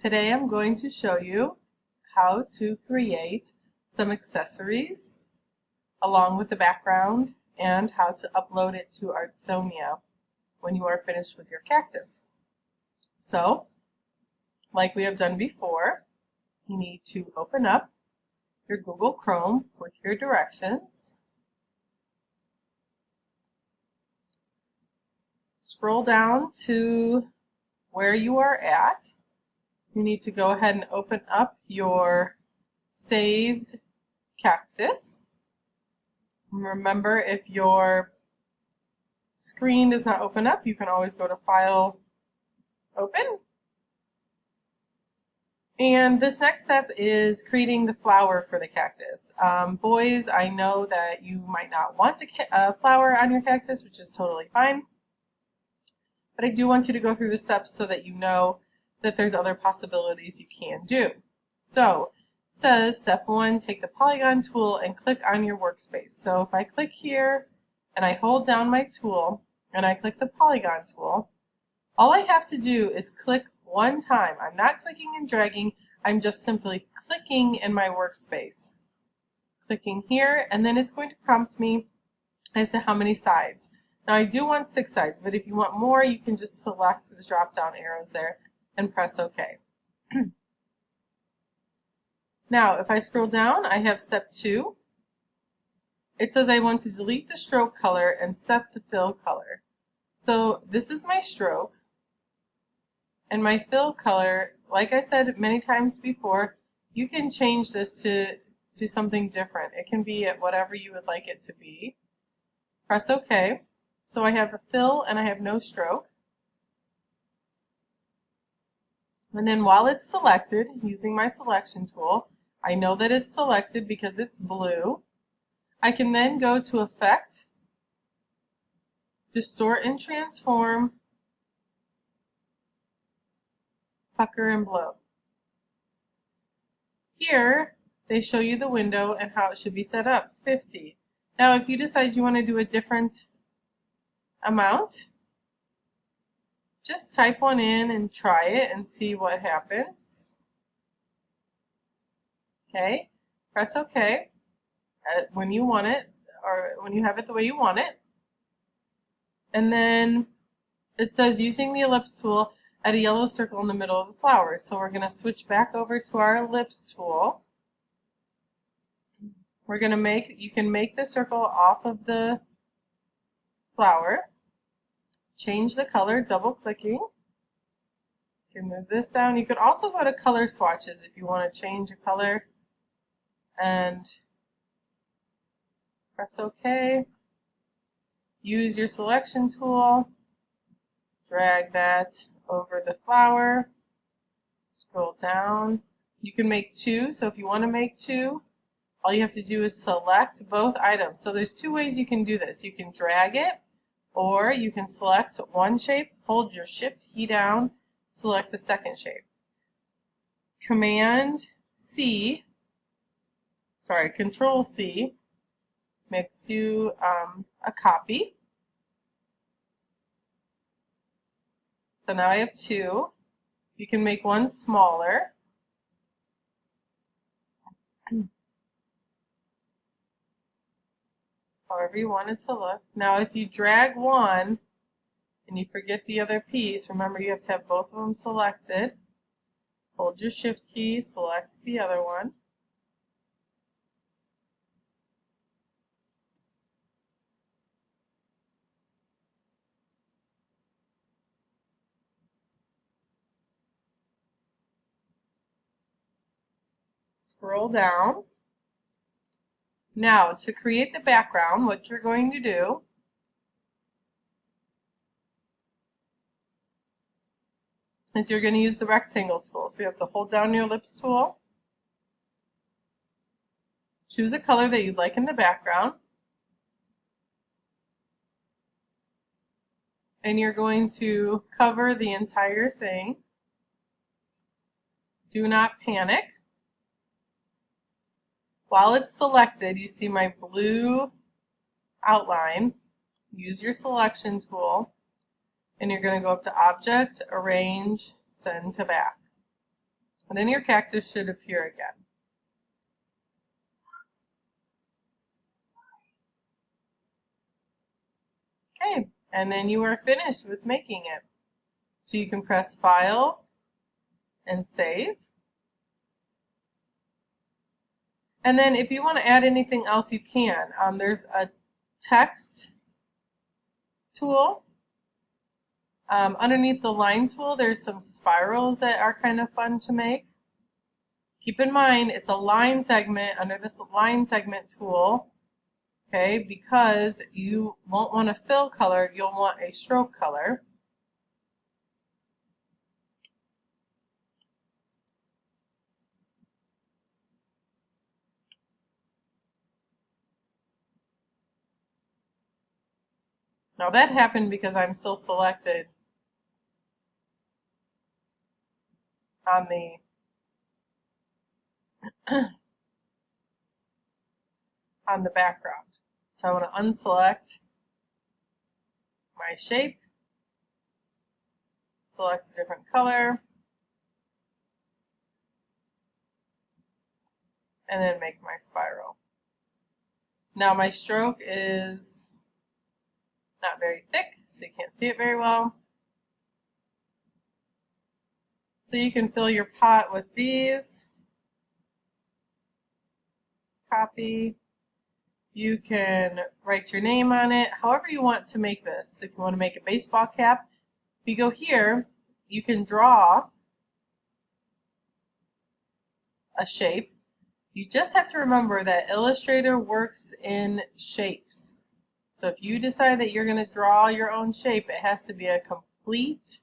Today I'm going to show you how to create some accessories along with the background and how to upload it to Artsonia when you are finished with your cactus. So, like we have done before, you need to open up your Google Chrome with your directions. Scroll down to where you are at. You need to go ahead and open up your saved cactus. Remember, if your screen does not open up, you can always go to File, Open. And this next step is creating the flower for the cactus. Boys, I know that you might not want a flower on your cactus, which is totally fine. But I do want you to go through the steps so that you know that there's other possibilities you can do. So it says step 1, take the polygon tool and click on your workspace. So if I click here and I hold down my tool and I click the polygon tool, all I have to do is click one time. I'm not clicking and dragging, I'm just simply clicking in my workspace. Clicking here, and then it's going to prompt me as to how many sides. Now I do want 6 sides, but if you want more, you can just select the drop down arrows there and press OK. Now if I scroll down, I have step 2. It says I want to delete the stroke color and set the fill color. So this is my stroke, and my fill color, like I said many times before, you can change this to something different. It can be at whatever you would like it to be. Press OK. So I have a fill and I have no stroke. And then while it's selected, using my selection tool, I know that it's selected because it's blue. I can then go to Effect, Distort and Transform, Pucker and Blow. Here, they show you the window and how it should be set up, 50. Now, if you decide you want to do a different amount, just type one in and try it and see what happens. Okay, press OK when you want it, or when you have it the way you want it. And then it says using the ellipse tool, add a yellow circle in the middle of the flower. So we're going to switch back over to our ellipse tool. We're going to you can make the circle off of the flower. Change the color, double clicking. You can move this down. You could also go to color swatches if you want to change a color and press OK. Use your selection tool. Drag that over the flower. Scroll down. You can make 2, so if you want to make 2, all you have to do is select both items. So there's 2 ways you can do this. You can drag it, or you can select one shape, hold your Shift key down, select the second shape. Control C makes you a copy. So now I have 2. You can make one smaller. However you want it to look. Now if you drag one and you forget the other piece, remember you have to have both of them selected. Hold your Shift key, select the other one. Scroll down. Now to create the background, what you're going to do is you're going to use the rectangle tool. So you have to hold down your ellipse tool, choose a color that you'd like in the background, and you're going to cover the entire thing. Do not panic. While it's selected, you see my blue outline. Use your selection tool, and you're going to go up to Object, Arrange, Send to Back. And then your cactus should appear again. Okay, and then you are finished with making it. So you can press File and Save. And then if you want to add anything else, you can. There's a text tool. Underneath the line tool, there's some spirals that are kind of fun to make. Keep in mind, it's a line segment under this line segment tool, okay, because you won't want a fill color, you'll want a stroke color. Now that happened because I'm still selected on the on the background. So I want to unselect my shape, select a different color, and then make my spiral. Now my stroke is not very thick, so you can't see it very well. So you can fill your pot with these. Copy. You can write your name on it, however you want to make this. If you want to make a baseball cap, if you go here, you can draw a shape. You just have to remember that Illustrator works in shapes. So if you decide that you're going to draw your own shape, it has to be a complete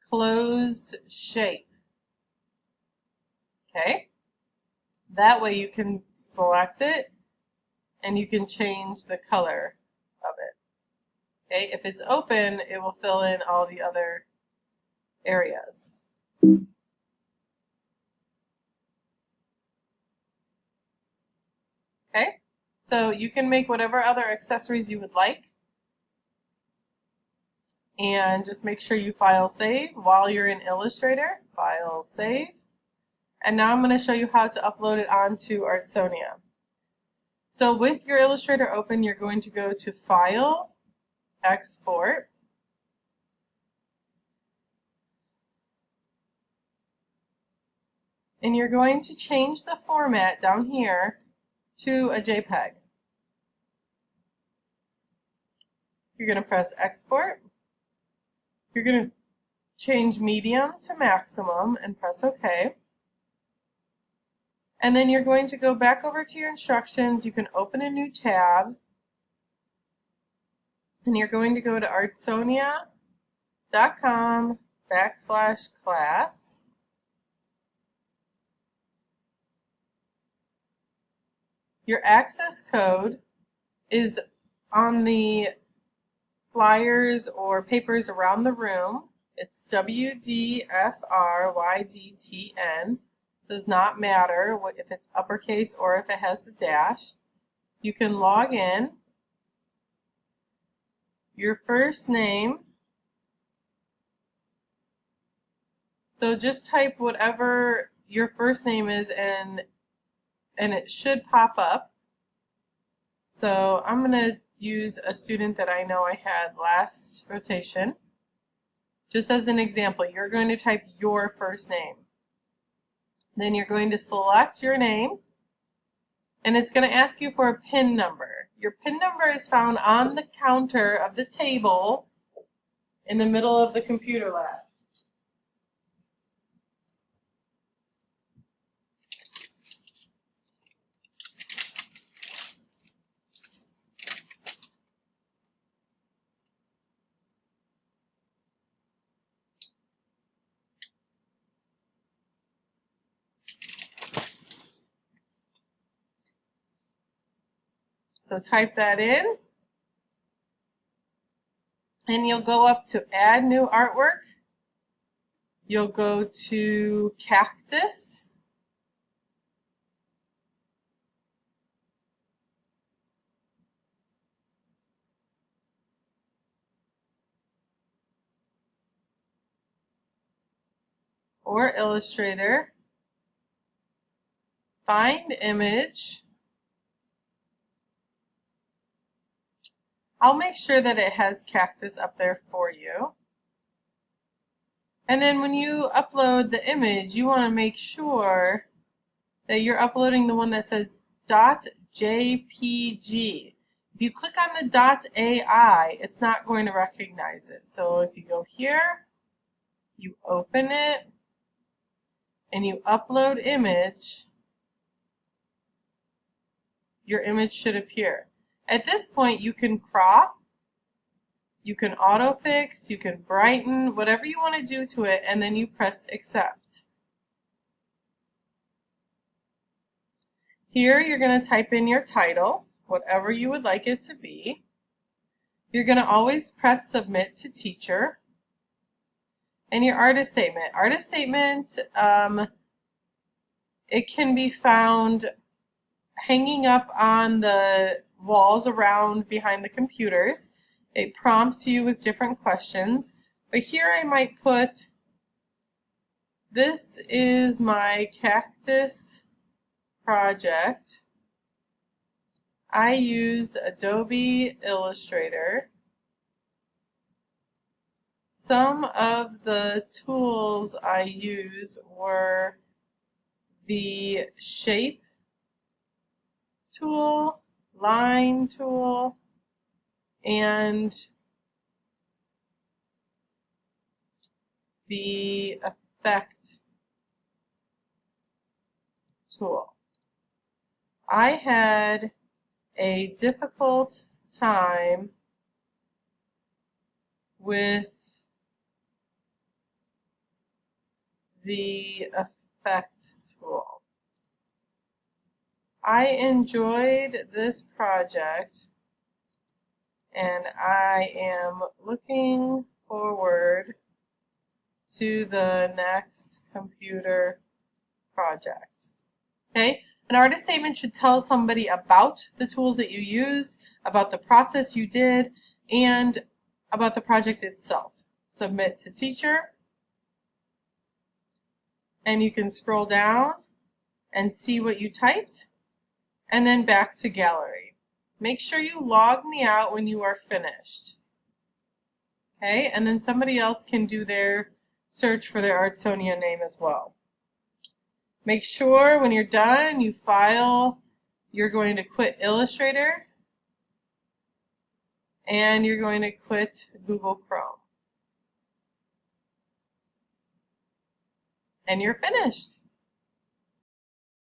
closed shape. Okay? That way you can select it and you can change the color of it. Okay? If it's open, it will fill in all the other areas. Okay? So you can make whatever other accessories you would like. And just make sure you file save while you're in Illustrator. File save. And now I'm going to show you how to upload it onto Artsonia. So with your Illustrator open, you're going to go to File, Export. And you're going to change the format down here to a JPEG. You're going to press Export. You're going to change medium to maximum and press OK. And then you're going to go back over to your instructions. You can open a new tab. And you're going to go to artsonia.com/class. Your access code is on the flyers or papers around the room. It's WDFRYDTN. Does not matter if it's uppercase or if it has the dash. You can log in. Your first name. So just type whatever your first name is and it should pop up. So I'm going to use a student that I know I had last rotation. Just as an example, you're going to type your first name. Then you're going to select your name, and it's going to ask you for a PIN number. Your PIN number is found on the counter of the table in the middle of the computer lab. So type that in, and you'll go up to Add New Artwork. You'll go to Cactus. Or Illustrator. find image. I'll make sure that it has Cactus up there for you. And then when you upload the image, you want to make sure that you're uploading the one that says .jpg. If you click on the .ai, it's not going to recognize it. So if you go here, you open it, and you upload image, your image should appear. At this point, you can crop, you can autofix, you can brighten, whatever you want to do to it, and then you press accept. Here, you're going to type in your title, whatever you would like it to be. You're going to always press submit to teacher. And your artist statement. Artist statement, it can be found hanging up on the walls around behind the computers. It prompts you with different questions. But here I might put, this is my cactus project. I used Adobe Illustrator. Some of the tools I used were the shape tool, line tool, and the effect tool. I had a difficult time with the effect tool. I enjoyed this project, and I am looking forward to the next computer project. Okay, an artist statement should tell somebody about the tools that you used, about the process you did, and about the project itself. Submit to teacher, and you can scroll down and see what you typed, and then back to gallery. Make sure you log me out when you are finished. Okay, and then somebody else can do their search for their Artsonia name as well. Make sure when you're done, you file, you're going to quit Illustrator, and you're going to quit Google Chrome. And you're finished.